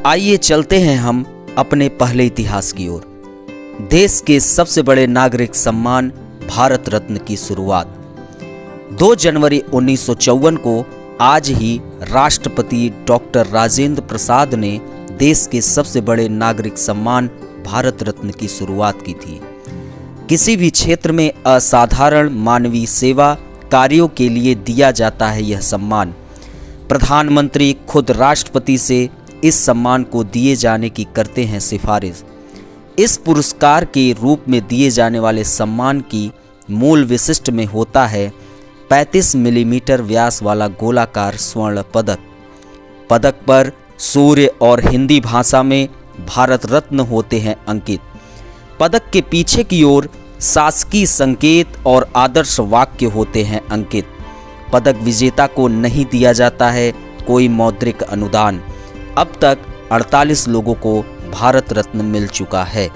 आइए चलते हैं हम अपने पहले इतिहास की ओर। देश के सबसे बड़े नागरिक सम्मान भारत रत्न की शुरुआत 2 जनवरी 1954 को आज ही राष्ट्रपति डॉक्टर राजेंद्र प्रसाद ने देश के सबसे बड़े नागरिक सम्मान भारत रत्न की शुरुआत की थी। किसी भी क्षेत्र में असाधारण मानवीय सेवा कार्यों के लिए दिया जाता है यह सम्मान। प्रधानमंत्री खुद राष्ट्रपति से इस सम्मान को दिए जाने की करते हैं सिफारिश। इस पुरस्कार के रूप में दिए जाने वाले सम्मान की मूल विशिष्ट में होता है 35 मिलीमीटर व्यास वाला गोलाकार स्वर्ण पदक। पदक पर सूर्य और हिंदी भाषा में भारत रत्न होते हैं अंकित। पदक के पीछे की ओर शासकीय संकेत और आदर्श वाक्य होते हैं अंकित। पदक विजेता को नहीं दिया जाता है कोई मौद्रिक अनुदान। अब तक 48 लोगों को भारत रत्न मिल चुका है।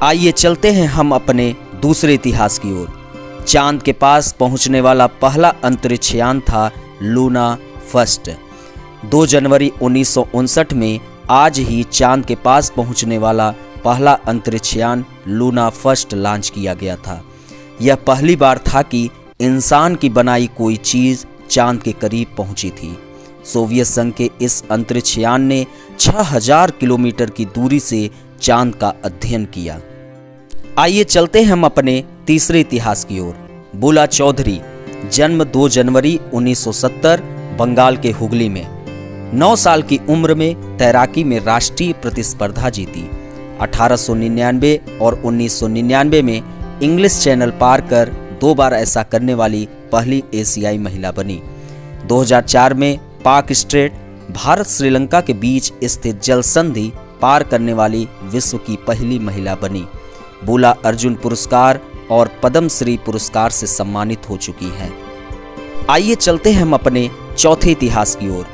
आइए चलते हैं हम अपने दूसरे इतिहास की ओर। चांद के पास पहुंचने वाला पहला अंतरिक्ष यान था लूना फर्स्ट। 2 जनवरी 1959 में आज ही चांद के पास पहुंचने वाला पहला अंतरिक्ष यान लूना फर्स्ट लॉन्च किया गया था। यह पहली बार था कि इंसान की बनाई कोई चीज चांद के करीब पहुंची थी। सोवियत संघ के इस अंतरिक्ष यान ने 6000 किलोमीटर की दूरी से चांद का अध्ययन किया। आइए चलते हैं हम अपने तीसरे इतिहास की ओर। बुला चौधरी, जन्म 2 जनवरी 1970 बंगाल के हुगली में। 9 साल की उम्र में तैराकी में राष्ट्रीय प्रतिस्पर्धा जीती। 1899 और 1999 में इंग्लिश चैनल पार कर 2 बार ऐसा करने वाली पहली एशियाई महिला बनी। 2004 में पाक स्ट्रेट भारत श्रीलंका के बीच स्थित जल संधि पार करने वाली विश्व की पहली महिला बनी। बुला अर्जुन पुरस्कार और पद्म श्री पुरस्कार से सम्मानित हो चुकी हैं। आइए चलते हैं हम अपने चौथे इतिहास की ओर।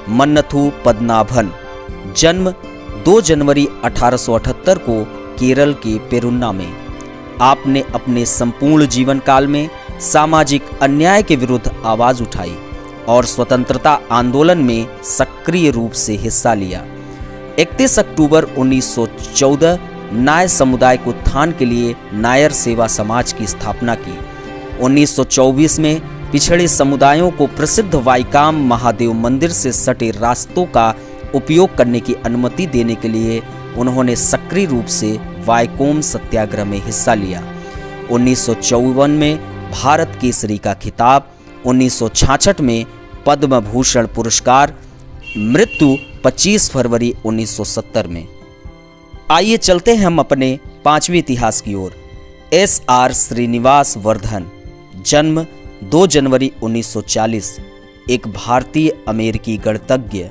मन्नथु पद्मनाभन, जन्म 2 जनवरी 1878 को केरल के पेरुन्ना में। आपने अपने संपूर्ण जीवन काल में सामाजिक अन्याय के विरुद्ध आवाज उठाई और स्वतंत्रता आंदोलन में सक्रिय रूप से हिस्सा लिया। 31 अक्टूबर 1914 नायर समुदाय के उत्थान के लिए नायर सेवा समाज की स्थापना की। 1924 में पिछड़े समुदायों को प्रसिद्ध वाईकाम महादेव मंदिर से सटे रास्तों का उपयोग करने की अनुमति देने के लिए उन्होंने सक्रिय रूप से वाईकोम सत्याग्रह में हिस्सा लिया। 1954 में भारत केसरी का खिताब, 1966 में पद्म भूषण पुरस्कार, मृत्यु 25 फरवरी 1970 में। आइए चलते हैं हम अपने पांचवें इतिहास की ओर। SR श्रीनिवास वर्धन, जन्म 2 जनवरी 1940, एक भारतीय अमेरिकी गणितज्ञ।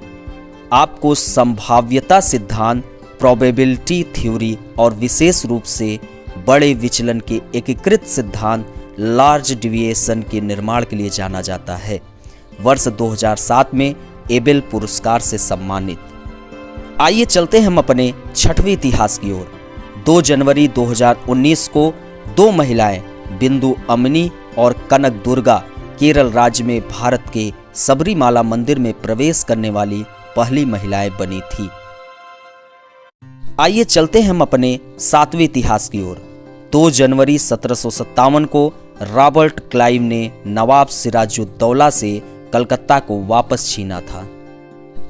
आपको संभाव्यता सिद्धांत, प्रोबेबिलिटी थ्योरी और विशेष रूप से बड़े विचलन के एकीकृत सिद्धांत लार्ज डिविएशन के निर्माण के लिए जाना जाता है। वर्ष 2007 में एबेल पुरस्कार से सम्मानित। आइए चलते हैं हम अपने छठवें इतिहास की ओर। 2 जनवरी 2019 को 2 महिलाएं बिंदु अमनी और कनक दुर्गा केरल राज्य में भारत के सबरीमाला मंदिर में प्रवेश करने वाली पहली महिलाएं बनी थी। आइए चलते हैं हम अपने 7वें इतिहास की ओर। 2 जनवरी 1757 को रॉबर्ट क्लाइव ने नवाब सिराजुद्दौला से कलकत्ता को वापस छीना था।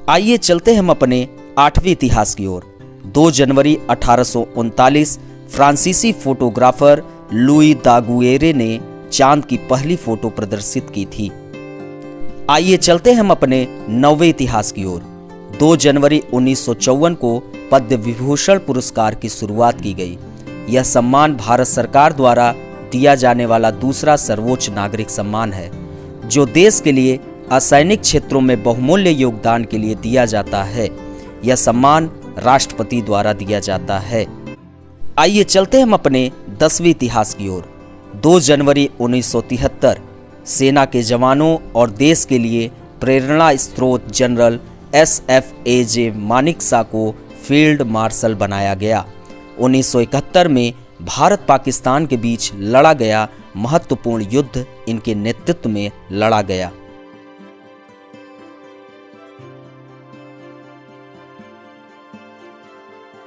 आइए चलते हैं हम अपने 8वें इतिहास की ओर। 2 जनवरी 1839 फ्रांसीसी फोटोग्राफर लुई दागुएरे ने चांद की पहली फोटो प्रदर्शित की थी। आइए चलते हैं हम अपने 9वें इतिहास की ओर। 2 जनवरी 1954 को पद्म विभूषण पुरस्कार की शुरुआत की गई। यह सम्मान भारत सरकार द्वारा दिया जाने वाला दूसरा सर्वोच्च नागरिक सम्मान है, जो देश के लिए असैनिक क्षेत्रों में बहुमूल्य योगदान के लिए दिया जाता है। यह सम्मान राष्ट्रपति द्वारा दिया जाता है। आइए चलते हम अपने 10वें इतिहास की ओर। 2 जनवरी 1973 सेना के जवानों और देश के लिए प्रेरणा स्रोत जनरल SFAJ मानेकशॉ को फील्ड मार्शल बनाया गया। 1971 में भारत पाकिस्तान के बीच लड़ा गया महत्वपूर्ण युद्ध इनके नेतृत्व में लड़ा गया।